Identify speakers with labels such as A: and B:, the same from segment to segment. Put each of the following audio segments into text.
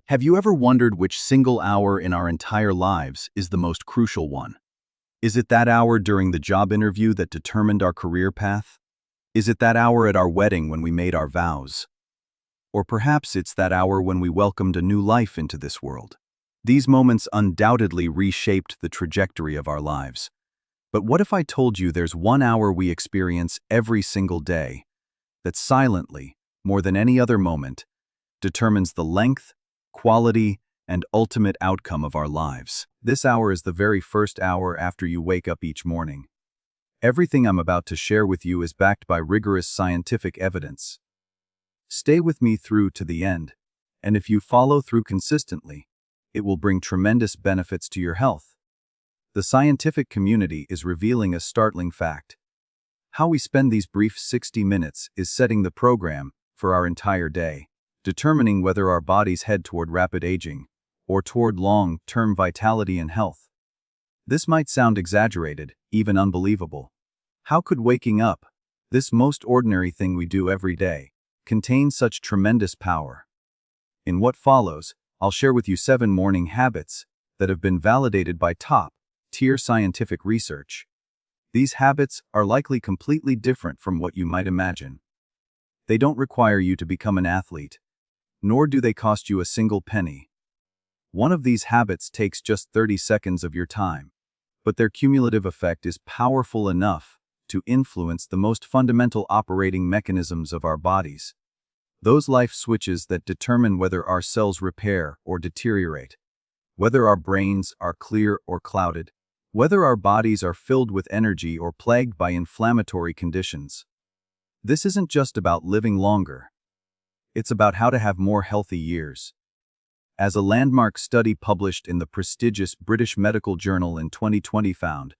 A: Have you ever wondered which single hour in our entire lives is the most crucial one? Is it that hour during the job interview that determined our career path? Is it that hour at our wedding when we made our vows? Or perhaps it's that hour when we welcomed a new life into this world. These moments undoubtedly reshaped the trajectory of our lives. But what if I told you there's one hour we experience every single day that silently, more than any other moment, determines the length, quality, and ultimate outcome of our lives? This hour is the very first hour after you wake up each morning. Everything I'm about to share with you is backed by rigorous scientific evidence. Stay with me through to the end, and if you follow through consistently, it will bring tremendous benefits to your health. The scientific community is revealing a startling fact. How we spend these brief 60 minutes is setting the program for our entire day, determining whether our bodies head toward rapid aging or toward long-term vitality and health. This might sound exaggerated, even unbelievable. How could waking up, this most ordinary thing we do every day, contain such tremendous power? In what follows, I'll share with you 7 morning habits that have been validated by top-tier scientific research. These habits are likely completely different from what you might imagine. They don't require you to become an athlete, nor do they cost you a single penny. One of these habits takes just 30 seconds of your time, but their cumulative effect is powerful enough to influence the most fundamental operating mechanisms of our bodies. Those life switches that determine whether our cells repair or deteriorate, whether our brains are clear or clouded, whether our bodies are filled with energy or plagued by inflammatory conditions. This isn't just about living longer. It's about how to have more healthy years. As a landmark study published in the prestigious British Medical Journal in 2020 found,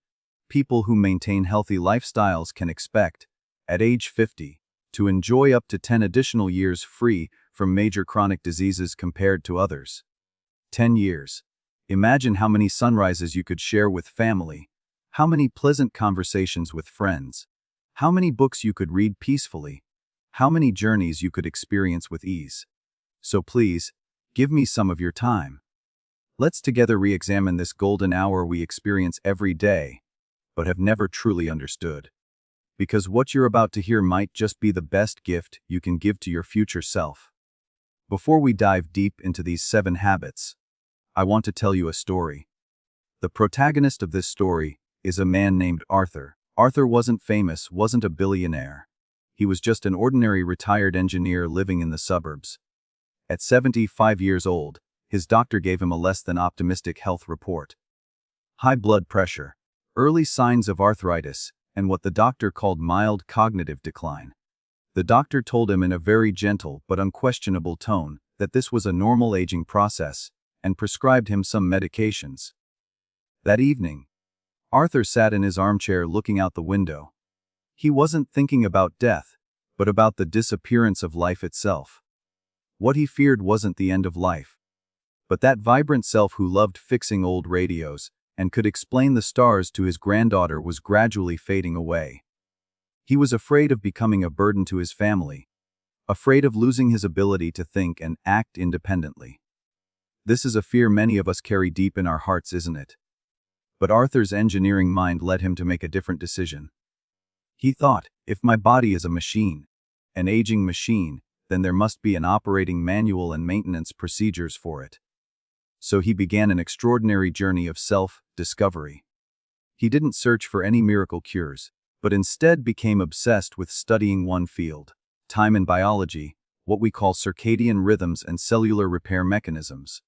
A: people who maintain healthy lifestyles can expect, at age 50, to enjoy up to 10 additional years free from major chronic diseases compared to others. 10 years. Imagine how many sunrises you could share with family, how many pleasant conversations with friends, how many books you could read peacefully, how many journeys you could experience with ease. So please, give me some of your time. Let's together re-examine this golden hour we experience every day, but have never truly understood. Because what you're about to hear might just be the best gift you can give to your future self. Before we dive deep into these 7 habits, I want to tell you a story. The protagonist of this story is a man named Arthur. Arthur wasn't famous, wasn't a billionaire. He was just an ordinary retired engineer living in the suburbs. At 75 years old, his doctor gave him a less than optimistic health report. High blood pressure, early signs of arthritis, and what the doctor called mild cognitive decline. The doctor told him in a very gentle but unquestionable tone that this was a normal aging process and prescribed him some medications. That evening, Arthur sat in his armchair looking out the window. He wasn't thinking about death, but about the disappearance of life itself. What he feared wasn't the end of life, but that vibrant self who loved fixing old radios and could explain the stars to his granddaughter was gradually fading away. He was afraid of becoming a burden to his family, afraid of losing his ability to think and act independently. This is a fear many of us carry deep in our hearts, isn't it? But Arthur's engineering mind led him to make a different decision. He thought, if my body is a machine, an aging machine, then there must be an operating manual and maintenance procedures for it. So he began an extraordinary journey of self-discovery. He didn't search for any miracle cures, but instead became obsessed with studying one field, time and biology, what we call circadian rhythms and cellular repair mechanisms.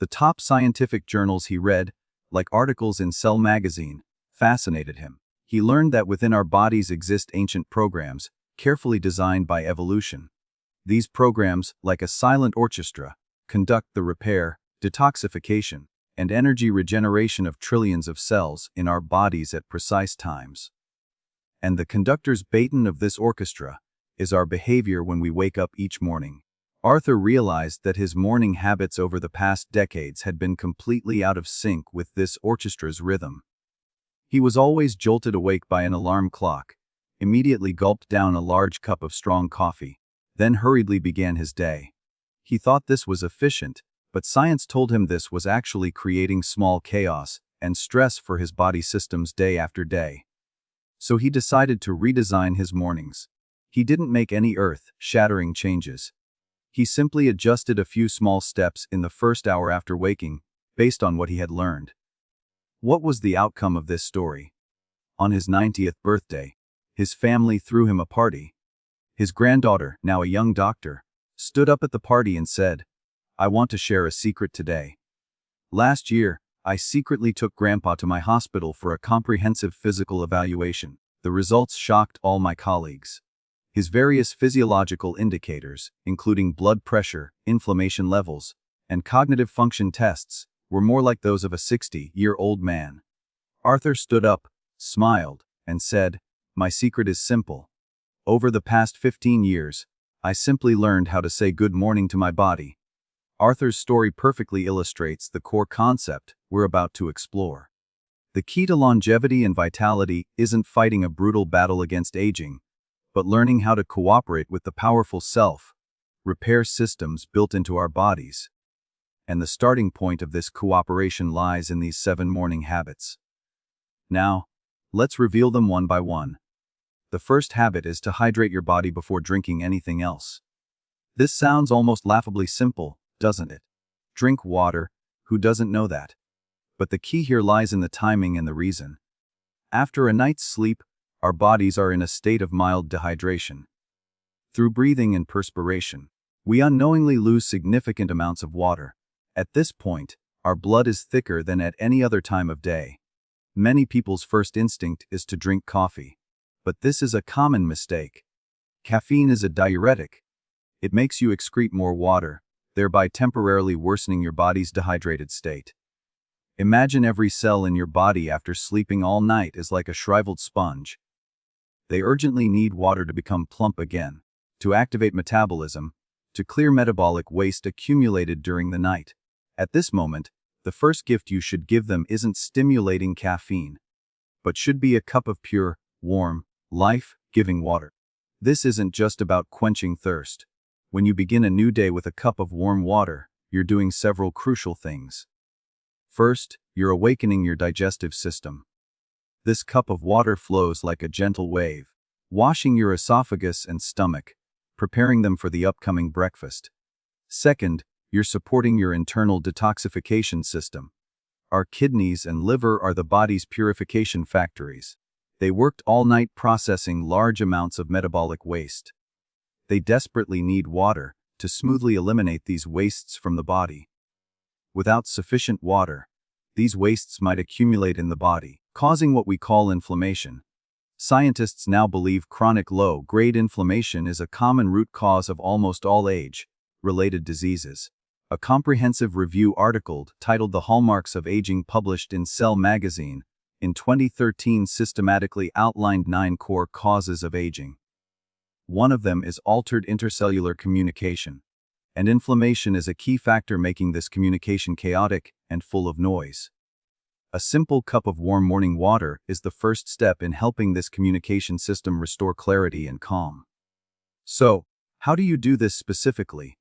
A: The top scientific journals he read, like articles in Cell magazine, fascinated him. He learned that within our bodies exist ancient programs, carefully designed by evolution. These programs, like a silent orchestra, conduct the repair, detoxification, and energy regeneration of trillions of cells in our bodies at precise times. And the conductor's baton of this orchestra is our behavior when we wake up each morning. Arthur realized that his morning habits over the past decades had been completely out of sync with this orchestra's rhythm. He was always jolted awake by an alarm clock, immediately gulped down a large cup of strong coffee, then hurriedly began his day. He thought this was efficient, But science told him this was actually creating small chaos and stress for his body systems day after day. So he decided to redesign his mornings. He didn't make any earth-shattering changes. He simply adjusted a few small steps in the first hour after waking, based on what he had learned. What was the outcome of this story? On his 90th birthday, his family threw him a party. His granddaughter, now a young doctor, stood up at the party and said, "I want to share a secret today. Last year, I secretly took Grandpa to my hospital for a comprehensive physical evaluation. The results shocked all my colleagues. His various physiological indicators, including blood pressure, inflammation levels, and cognitive function tests, were more like those of a 60-year-old man." Arthur stood up, smiled, and said, "My secret is simple. Over the past 15 years, I simply learned how to say good morning to my body." Arthur's story perfectly illustrates the core concept we're about to explore. The key to longevity and vitality isn't fighting a brutal battle against aging, but learning how to cooperate with the powerful self-repair systems built into our bodies. And the starting point of this cooperation lies in these 7 morning habits. Now, let's reveal them one by one. The first habit is to hydrate your body before drinking anything else. This sounds almost laughably simple, doesn't it? Drink water, who doesn't know that? But the key here lies in the timing and the reason. After a night's sleep, our bodies are in a state of mild dehydration. Through breathing and perspiration, we unknowingly lose significant amounts of water. At this point, our blood is thicker than at any other time of day. Many people's first instinct is to drink coffee. But this is a common mistake. Caffeine is a diuretic. It makes you excrete more water, thereby temporarily worsening your body's dehydrated state. Imagine every cell in your body after sleeping all night is like a shriveled sponge. They urgently need water to become plump again, to activate metabolism, to clear metabolic waste accumulated during the night. At this moment, the first gift you should give them isn't stimulating caffeine, but should be a cup of pure, warm, life-giving water. This isn't just about quenching thirst. When you begin a new day with a cup of warm water, you're doing several crucial things. First, you're awakening your digestive system. This cup of water flows like a gentle wave, washing your esophagus and stomach, preparing them for the upcoming breakfast. Second, you're supporting your internal detoxification system. Our kidneys and liver are the body's purification factories. They worked all night processing large amounts of metabolic waste. They desperately need water to smoothly eliminate these wastes from the body. Without sufficient water, these wastes might accumulate in the body, causing what we call inflammation. Scientists now believe chronic low-grade inflammation is a common root cause of almost all age-related diseases. A comprehensive review article titled "The Hallmarks of Aging" published in Cell magazine in 2013 systematically outlined 9 core causes of aging. One of them is altered intercellular communication, and inflammation is a key factor making this communication chaotic and full of noise. A simple cup of warm morning water is the first step in helping this communication system restore clarity and calm. So, how do you do this specifically?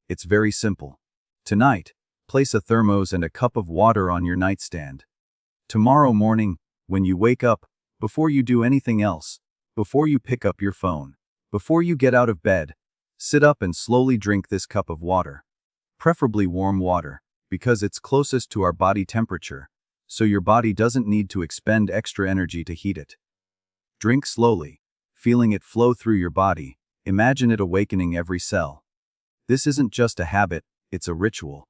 A: It's very simple. Tonight, place a thermos and a cup of water on your nightstand. Tomorrow morning, when you wake up, before you do anything else, before you pick up your phone, before you get out of bed, sit up and slowly drink this cup of water. Preferably warm water, because it's closest to our body temperature, so your body doesn't need to expend extra energy to heat it. Drink slowly, feeling it flow through your body. Imagine it awakening every cell. This isn't just a habit, it's a ritual.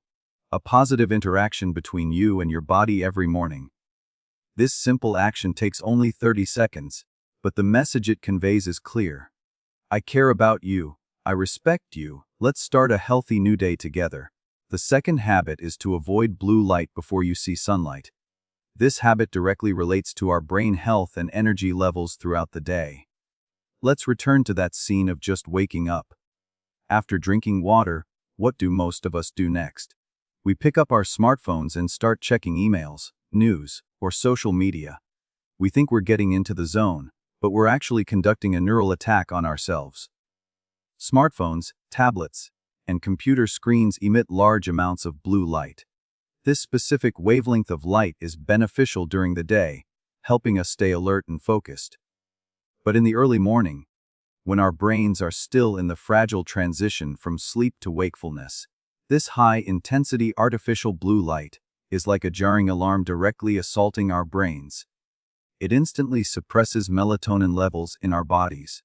A: A positive interaction between you and your body every morning. This simple action takes only 30 seconds, but the message it conveys is clear. I care about you. I respect you. Let's start a healthy new day together. The second habit is to avoid blue light before you see sunlight. This habit directly relates to our brain health and energy levels throughout the day. Let's return to that scene of just waking up. After drinking water, what do most of us do next? We pick up our smartphones and start checking emails, news, or social media. We think we're getting into the zone, but we're actually conducting a neural attack on ourselves. Smartphones, tablets, and computer screens emit large amounts of blue light. This specific wavelength of light is beneficial during the day, helping us stay alert and focused. But in the early morning, when our brains are still in the fragile transition from sleep to wakefulness, this high-intensity artificial blue light is like a jarring alarm directly assaulting our brains. It instantly suppresses melatonin levels in our bodies.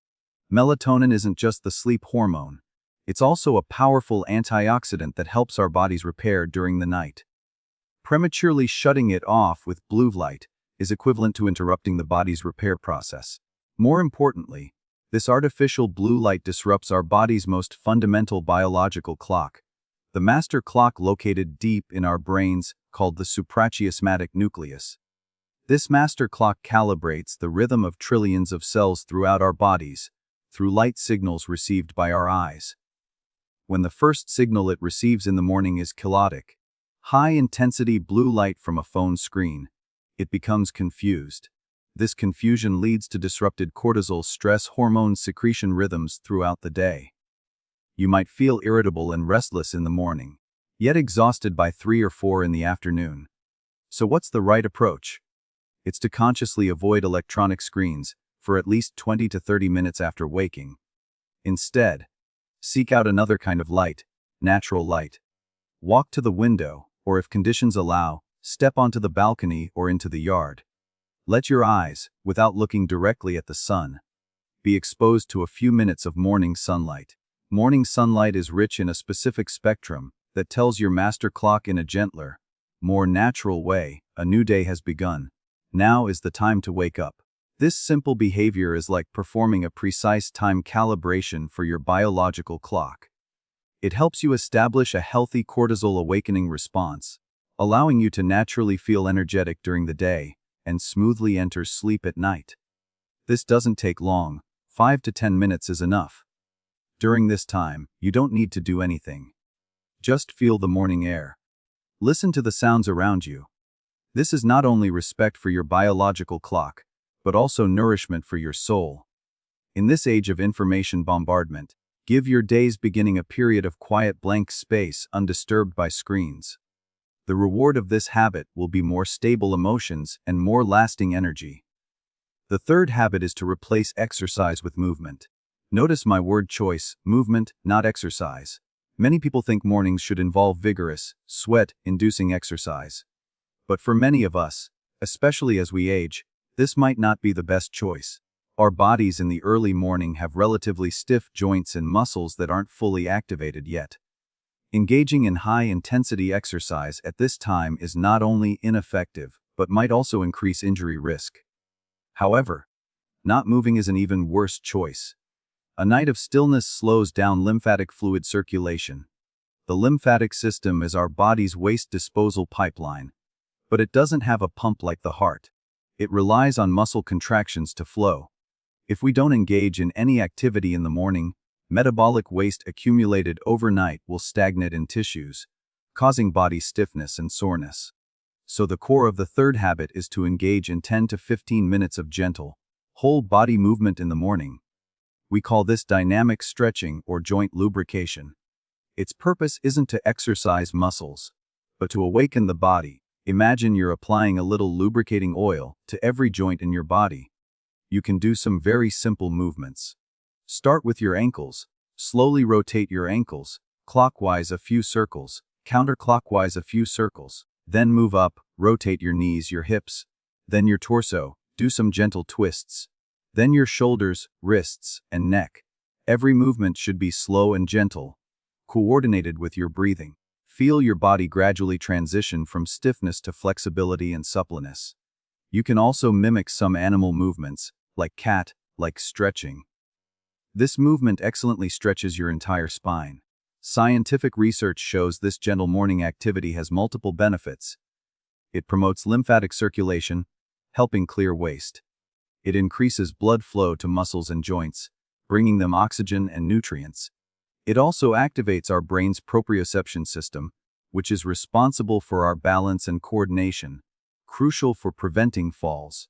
A: Melatonin isn't just the sleep hormone. It's also a powerful antioxidant that helps our bodies repair during the night. Prematurely shutting it off with blue light is equivalent to interrupting the body's repair process. More importantly, this artificial blue light disrupts our body's most fundamental biological clock, the master clock located deep in our brains called the suprachiasmatic nucleus. This master clock calibrates the rhythm of trillions of cells throughout our bodies through light signals received by our eyes. When the first signal it receives in the morning is chaotic, high-intensity blue light from a phone screen, it becomes confused. This confusion leads to disrupted cortisol stress hormone secretion rhythms throughout the day. You might feel irritable and restless in the morning, yet exhausted by 3 or 4 in the afternoon. So what's the right approach? It's to consciously avoid electronic screens for at least 20 to 30 minutes after waking. Instead, seek out another kind of light, natural light. Walk to the window, or if conditions allow, step onto the balcony or into the yard. Let your eyes, without looking directly at the sun, be exposed to a few minutes of morning sunlight. Morning sunlight is rich in a specific spectrum that tells your master clock in a gentler, more natural way, a new day has begun. Now is the time to wake up. This simple behavior is like performing a precise time calibration for your biological clock. It helps you establish a healthy cortisol awakening response, allowing you to naturally feel energetic during the day and smoothly enter sleep at night. This doesn't take long, 5 to 10 minutes is enough. During this time, you don't need to do anything. Just feel the morning air. Listen to the sounds around you. This is not only respect for your biological clock, but also nourishment for your soul. In this age of information bombardment, give your day's beginning a period of quiet blank space undisturbed by screens. The reward of this habit will be more stable emotions and more lasting energy. The third habit is to replace exercise with movement. Notice my word choice, movement, not exercise. Many people think mornings should involve vigorous, sweat-inducing exercise. But for many of us, especially as we age, this might not be the best choice. Our bodies in the early morning have relatively stiff joints and muscles that aren't fully activated yet. Engaging in high-intensity exercise at this time is not only ineffective, but might also increase injury risk. However, not moving is an even worse choice. A night of stillness slows down lymphatic fluid circulation. The lymphatic system is our body's waste disposal pipeline, but it doesn't have a pump like the heart. It relies on muscle contractions to flow. If we don't engage in any activity in the morning, metabolic waste accumulated overnight will stagnate in tissues, causing body stiffness and soreness. So the core of the third habit is to engage in 10 to 15 minutes of gentle, whole body movement in the morning. We call this dynamic stretching or joint lubrication. Its purpose isn't to exercise muscles, but to awaken the body. Imagine you're applying a little lubricating oil to every joint in your body. You can do some very simple movements. Start with your ankles. Slowly rotate your ankles, clockwise a few circles, counterclockwise a few circles. Then move up, rotate your knees, your hips. Then your torso, do some gentle twists. Then your shoulders, wrists, and neck. Every movement should be slow and gentle, coordinated with your breathing. Feel your body gradually transition from stiffness to flexibility and suppleness. You can also mimic some animal movements, like cat-like stretching. This movement excellently stretches your entire spine. Scientific research shows this gentle morning activity has multiple benefits. It promotes lymphatic circulation, helping clear waste. It increases blood flow to muscles and joints, bringing them oxygen and nutrients. It also activates our brain's proprioception system, which is responsible for our balance and coordination, crucial for preventing falls.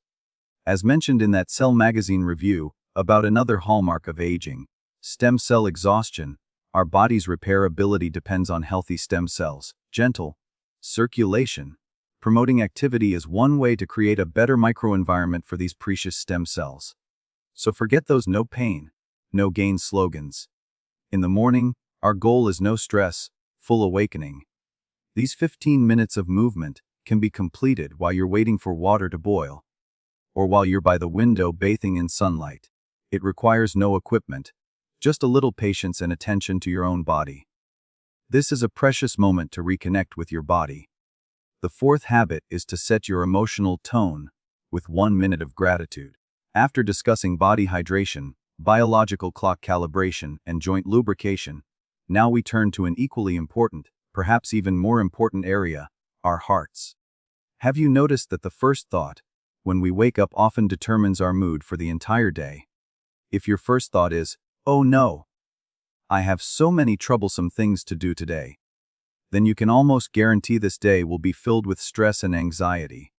A: As mentioned in that Cell magazine review about another hallmark of aging, stem cell exhaustion, Our body's repair ability depends on healthy stem cells, gentle circulation. Promoting activity is one way to create a better microenvironment for these precious stem cells. So forget those no pain, no gain slogans. In the morning, our goal is no stress, full awakening. These 15 minutes of movement can be completed while you're waiting for water to boil, or while you're by the window bathing in sunlight. It requires no equipment, just a little patience and attention to your own body. This is a precious moment to reconnect with your body. The fourth habit is to set your emotional tone with 1 minute of gratitude. After discussing body hydration, biological clock calibration, and joint lubrication, now we turn to an equally important, perhaps even more important area, our hearts. Have you noticed that the first thought, when we wake up, often determines our mood for the entire day? If your first thought is, "Oh no, I have so many troublesome things to do today," then you can almost guarantee this day will be filled with stress and anxiety.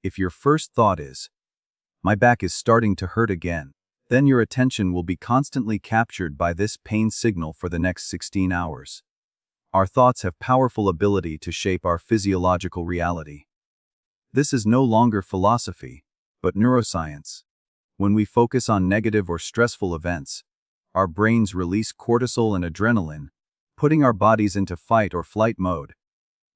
A: If your first thought is, "My back is starting to hurt again," then your attention will be constantly captured by this pain signal for the next 16 hours. Our thoughts have powerful ability to shape our physiological reality. This is no longer philosophy, but neuroscience. When we focus on negative or stressful events, our brains release cortisol and adrenaline, putting our bodies into fight or flight mode.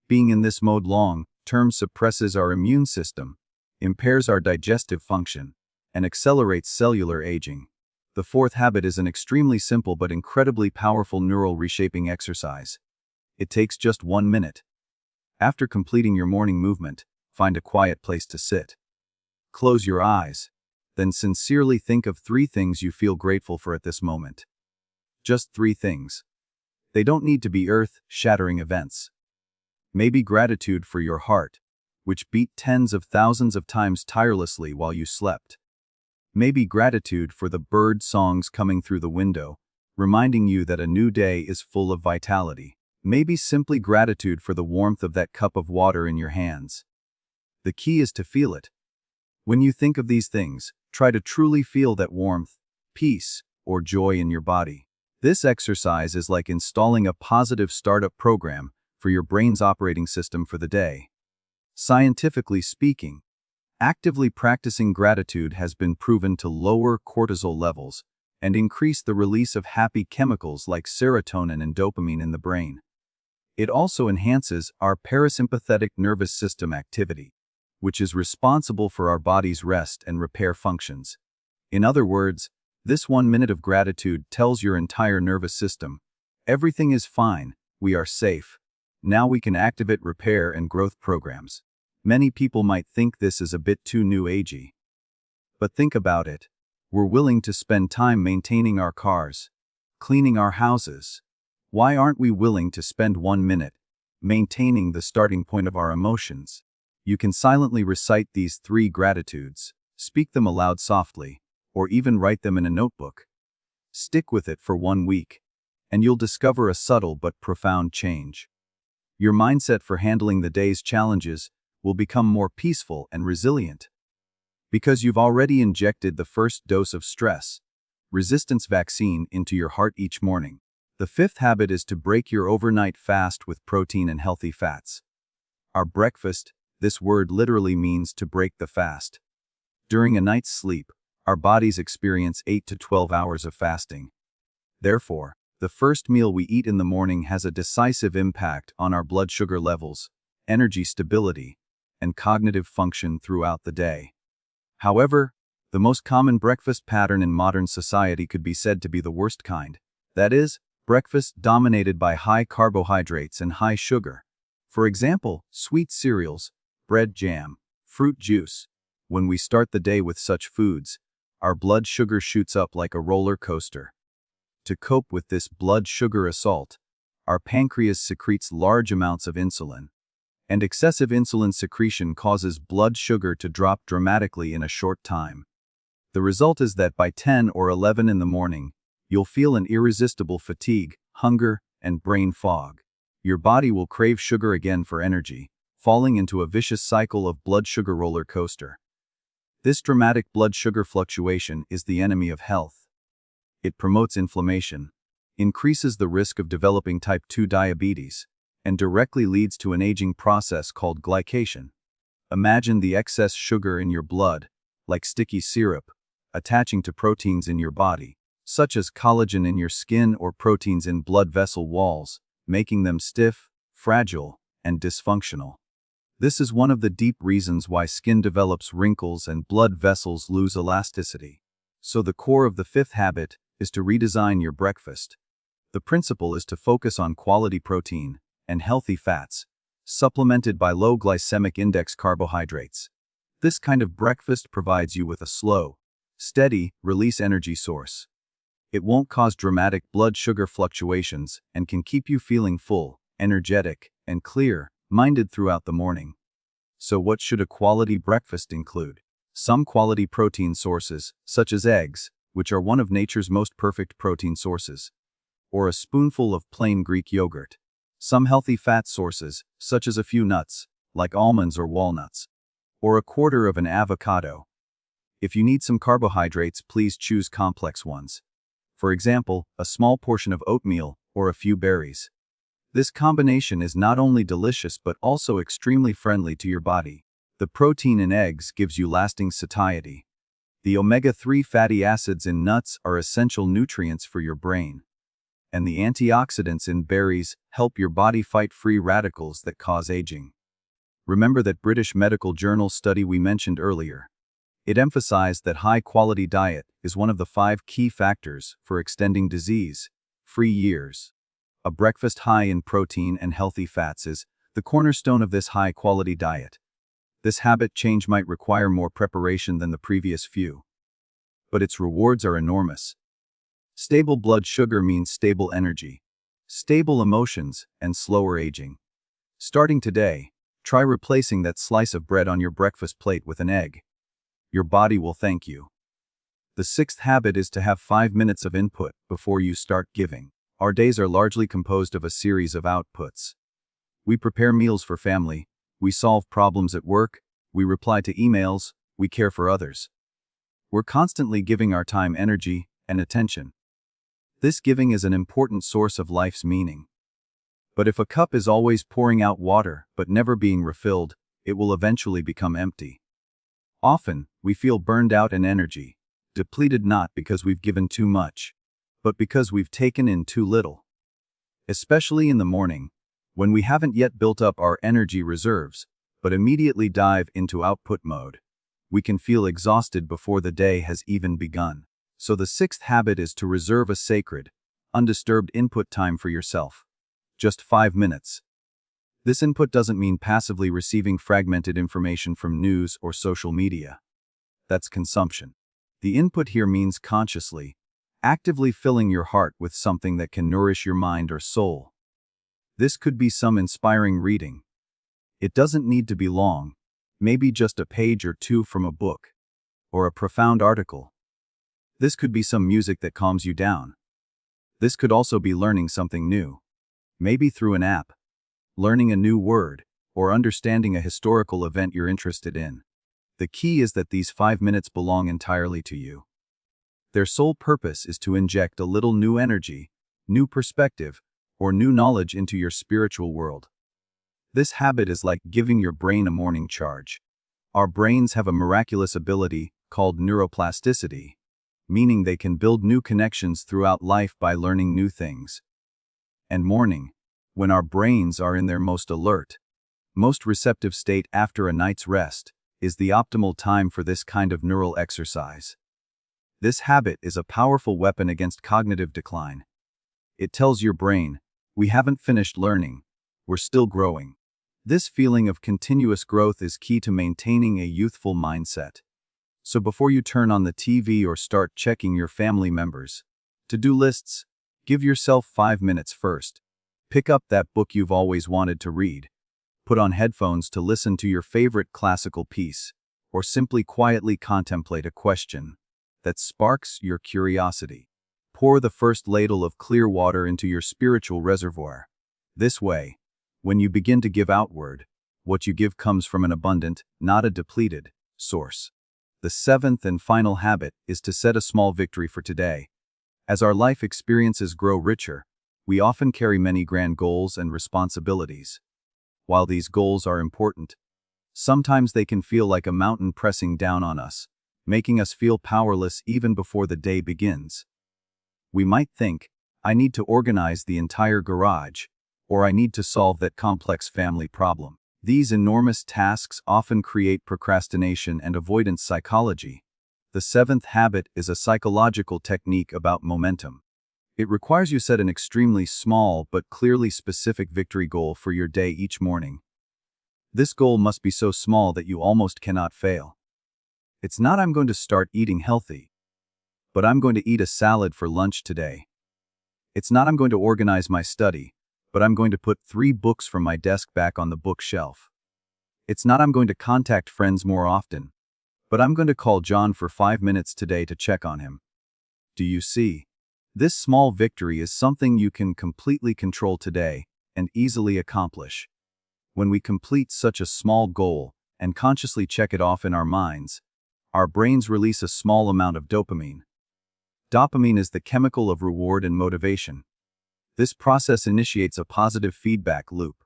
A: Being in this mode long-term suppresses our immune system, impairs our digestive function, and accelerates cellular aging. The fourth habit is an extremely simple but incredibly powerful neural reshaping exercise. It takes just 1 minute. After completing your morning movement, find a quiet place to sit. Close your eyes, then sincerely think of 3 things you feel grateful for at this moment. Just 3 things. They don't need to be earth-shattering events. Maybe gratitude for your heart, which beat tens of thousands of times tirelessly while you slept. Maybe gratitude for the bird songs coming through the window, reminding you that a new day is full of vitality. Maybe simply gratitude for the warmth of that cup of water in your hands. The key is to feel it. When you think of these things, try to truly feel that warmth, peace, or joy in your body. This exercise is like installing a positive startup program for your brain's operating system for the day. Scientifically speaking, actively practicing gratitude has been proven to lower cortisol levels and increase the release of happy chemicals like serotonin and dopamine in the brain. It also enhances our parasympathetic nervous system activity, which is responsible for our body's rest and repair functions. In other words, this 1 minute of gratitude tells your entire nervous system, everything is fine, we are safe. Now we can activate repair and growth programs. Many people might think this is a bit too new agey. But think about it. We're willing to spend time maintaining our cars, cleaning our houses. Why aren't we willing to spend 1 minute maintaining the starting point of our emotions? You can silently recite these 3 gratitudes, speak them aloud softly, or even write them in a notebook. Stick with it for 1 week, and you'll discover a subtle but profound change. Your mindset for handling the day's challenges will become more peaceful and resilient. Because you've already injected the first dose of stress resistance vaccine into your heart each morning. The 5th habit is to break your overnight fast with protein and healthy fats. Our breakfast, this word literally means to break the fast. During a night's sleep, our bodies experience 8 to 12 hours of fasting. Therefore, the first meal we eat in the morning has a decisive impact on our blood sugar levels, energy stability, and cognitive function throughout the day. However, the most common breakfast pattern in modern society could be said to be the worst kind. That is, breakfast dominated by high carbohydrates and high sugar. For example, sweet cereals, bread jam, fruit juice. When we start the day with such foods, our blood sugar shoots up like a roller coaster. To cope with this blood sugar assault, our pancreas secretes large amounts of insulin, and excessive insulin secretion causes blood sugar to drop dramatically in a short time. The result is that by 10 or 11 in the morning, you'll feel an irresistible fatigue, hunger, and brain fog. Your body will crave sugar again for energy, falling into a vicious cycle of blood sugar roller coaster. This dramatic blood sugar fluctuation is the enemy of health. It promotes inflammation, increases the risk of developing type 2 diabetes, and directly leads to an aging process called glycation. Imagine the excess sugar in your blood, like sticky syrup, attaching to proteins in your body, such as collagen in your skin or proteins in blood vessel walls, making them stiff, fragile, and dysfunctional. This is one of the deep reasons why skin develops wrinkles and blood vessels lose elasticity. So the core of the fifth habit is to redesign your breakfast. The principle is to focus on quality protein and healthy fats, supplemented by low glycemic index carbohydrates. This kind of breakfast provides you with a slow, steady release energy source. It won't cause dramatic blood sugar fluctuations and can keep you feeling full, energetic, and clear-minded throughout the morning. So what should a quality breakfast include? Some quality protein sources, such as eggs, which are one of nature's most perfect protein sources, or a spoonful of plain Greek yogurt. Some healthy fat sources, such as a few nuts, like almonds or walnuts, or a quarter of an avocado. If you need some carbohydrates, please choose complex ones. For example, a small portion of oatmeal or a few berries. This combination is not only delicious but also extremely friendly to your body. The protein in eggs gives you lasting satiety. The omega-3 fatty acids in nuts are essential nutrients for your brain. And the antioxidants in berries help your body fight free radicals that cause aging. Remember that British Medical Journal study we mentioned earlier. It emphasized that high-quality diet is one of the 5 key factors for extending disease-free years. A breakfast high in protein and healthy fats is the cornerstone of this high-quality diet. This habit change might require more preparation than the previous few, but its rewards are enormous. Stable blood sugar means stable energy, stable emotions, and slower aging. Starting today, try replacing that slice of bread on your breakfast plate with an egg. Your body will thank you. The sixth habit is to have 5 minutes of input before you start giving. Our days are largely composed of a series of outputs. We prepare meals for family, we solve problems at work, we reply to emails, we care for others. We're constantly giving our time, energy, and attention. This giving is an important source of life's meaning. But if a cup is always pouring out water but never being refilled, it will eventually become empty. Often, we feel burned out in energy, depleted not because we've given too much, but because we've taken in too little. Especially in the morning, when we haven't yet built up our energy reserves, but immediately dive into output mode, we can feel exhausted before the day has even begun. So the sixth habit is to reserve a sacred, undisturbed input time for yourself. Just 5 minutes. This input doesn't mean passively receiving fragmented information from news or social media. That's consumption. The input here means consciously, actively filling your heart with something that can nourish your mind or soul. This could be some inspiring reading. It doesn't need to be long, maybe just a page or two from a book, or a profound article. This could be some music that calms you down. This could also be learning something new, maybe through an app, learning a new word, or understanding a historical event you're interested in. The key is that these 5 minutes belong entirely to you. Their sole purpose is to inject a little new energy, new perspective, or new knowledge into your spiritual world. This habit is like giving your brain a morning charge. Our brains have a miraculous ability called neuroplasticity, meaning they can build new connections throughout life by learning new things. And morning, when our brains are in their most alert, most receptive state after a night's rest, is the optimal time for this kind of neural exercise. This habit is a powerful weapon against cognitive decline. It tells your brain, we haven't finished learning, we're still growing. This feeling of continuous growth is key to maintaining a youthful mindset. So before you turn on the TV or start checking your family members' to-do lists, give yourself 5 minutes first. Pick up that book you've always wanted to read. Put on headphones to listen to your favorite classical piece, or simply quietly contemplate a question that sparks your curiosity. Pour the first ladle of clear water into your spiritual reservoir. This way, when you begin to give outward, what you give comes from an abundant, not a depleted, source. The seventh and final habit is to set a small victory for today. As our life experiences grow richer, we often carry many grand goals and responsibilities. While these goals are important, sometimes they can feel like a mountain pressing down on us, making us feel powerless even before the day begins. We might think, I need to organize the entire garage, or I need to solve that complex family problem. These enormous tasks often create procrastination and avoidance psychology. The seventh habit is a psychological technique about momentum. It requires you set an extremely small but clearly specific victory goal for your day each morning. This goal must be so small that you almost cannot fail. It's not I'm going to start eating healthy, but I'm going to eat a salad for lunch today. It's not I'm going to organize my study, but I'm going to put 3 books from my desk back on the bookshelf. It's not I'm going to contact friends more often, but I'm going to call John for 5 minutes today to check on him. Do you see? This small victory is something you can completely control today and easily accomplish. When we complete such a small goal and consciously check it off in our minds, our brains release a small amount of dopamine. Dopamine is the chemical of reward and motivation. This process initiates a positive feedback loop.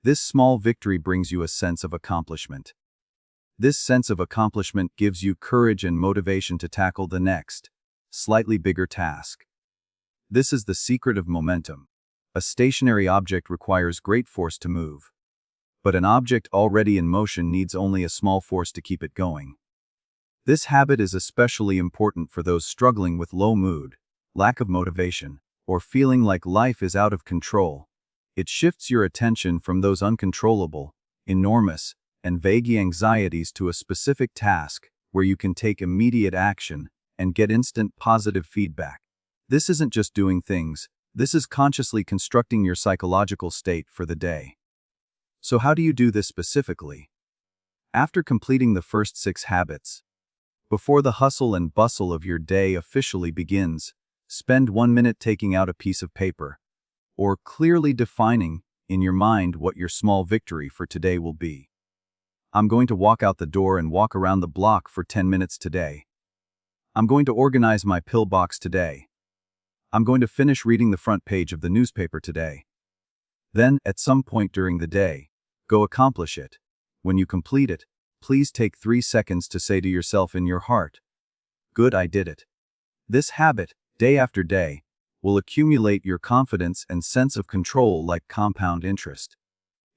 A: This small victory brings you a sense of accomplishment. This sense of accomplishment gives you courage and motivation to tackle the next, slightly bigger task. This is the secret of momentum. A stationary object requires great force to move, but an object already in motion needs only a small force to keep it going. This habit is especially important for those struggling with low mood, lack of motivation, or feeling like life is out of control. It shifts your attention from those uncontrollable, enormous, and vague anxieties to a specific task where you can take immediate action and get instant positive feedback. This isn't just doing things, this is consciously constructing your psychological state for the day. So how do you do this specifically? After completing the first 6 habits, before the hustle and bustle of your day officially begins, spend 1 minute taking out a piece of paper, or clearly defining in your mind what your small victory for today will be. I'm going to walk out the door and walk around the block for 10 minutes today. I'm going to organize my pillbox today. I'm going to finish reading the front page of the newspaper today. Then, at some point during the day, go accomplish it. When you complete it, please take 3 seconds to say to yourself in your heart, "Good, I did it." This habit, day after day, will accumulate your confidence and sense of control like compound interest.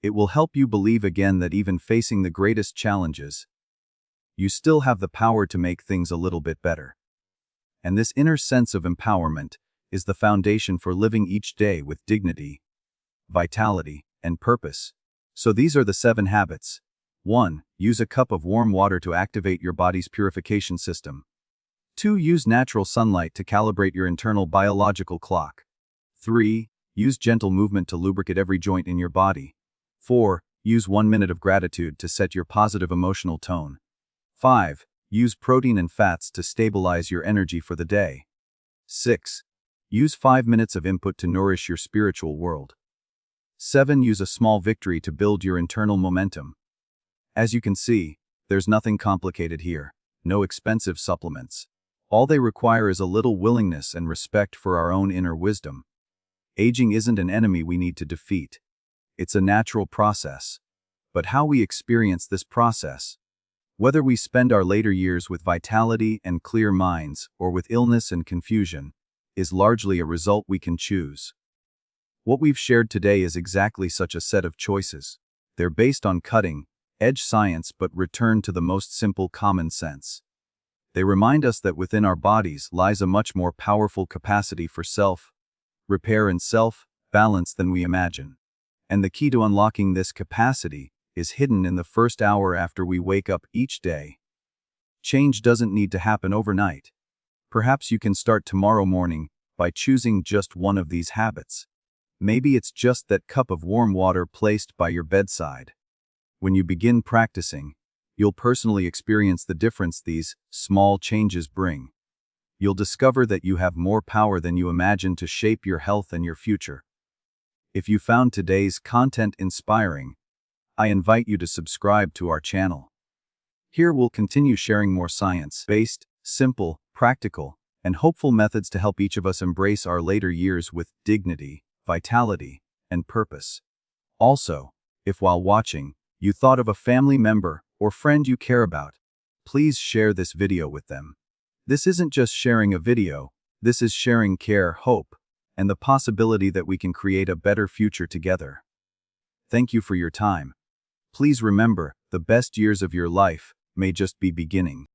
A: It will help you believe again that even facing the greatest challenges, you still have the power to make things a little bit better. And this inner sense of empowerment is the foundation for living each day with dignity, vitality, and purpose. So these are the 7 habits. 1. Use a cup of warm water to activate your body's purification system. 2. Use natural sunlight to calibrate your internal biological clock. 3. Use gentle movement to lubricate every joint in your body. 4. Use 1 minute of gratitude to set your positive emotional tone. 5. Use protein and fats to stabilize your energy for the day. 6. Use 5 minutes of input to nourish your spiritual world. 7. Use a small victory to build your internal momentum. As you can see, there's nothing complicated here, no expensive supplements. All they require is a little willingness and respect for our own inner wisdom. Aging isn't an enemy we need to defeat. It's a natural process. But how we experience this process, whether we spend our later years with vitality and clear minds or with illness and confusion, is largely a result we can choose. What we've shared today is exactly such a set of choices. They're based on cutting-edge science but return to the most simple common sense. They remind us that within our bodies lies a much more powerful capacity for self-repair and self-balance than we imagine. And the key to unlocking this capacity is hidden in the first hour after we wake up each day. Change doesn't need to happen overnight. Perhaps you can start tomorrow morning by choosing just one of these habits. Maybe it's just that cup of warm water placed by your bedside. When you begin practicing, you'll personally experience the difference these small changes bring. You'll discover that you have more power than you imagine to shape your health and your future. If you found today's content inspiring, I invite you to subscribe to our channel. Here we'll continue sharing more science-based, simple, practical, and hopeful methods to help each of us embrace our later years with dignity, vitality, and purpose. Also, if while watching, you thought of a family member or friend you care about, please share this video with them. This isn't just sharing a video, this is sharing care, hope, and the possibility that we can create a better future together. Thank you for your time. Please remember, the best years of your life may just be beginning.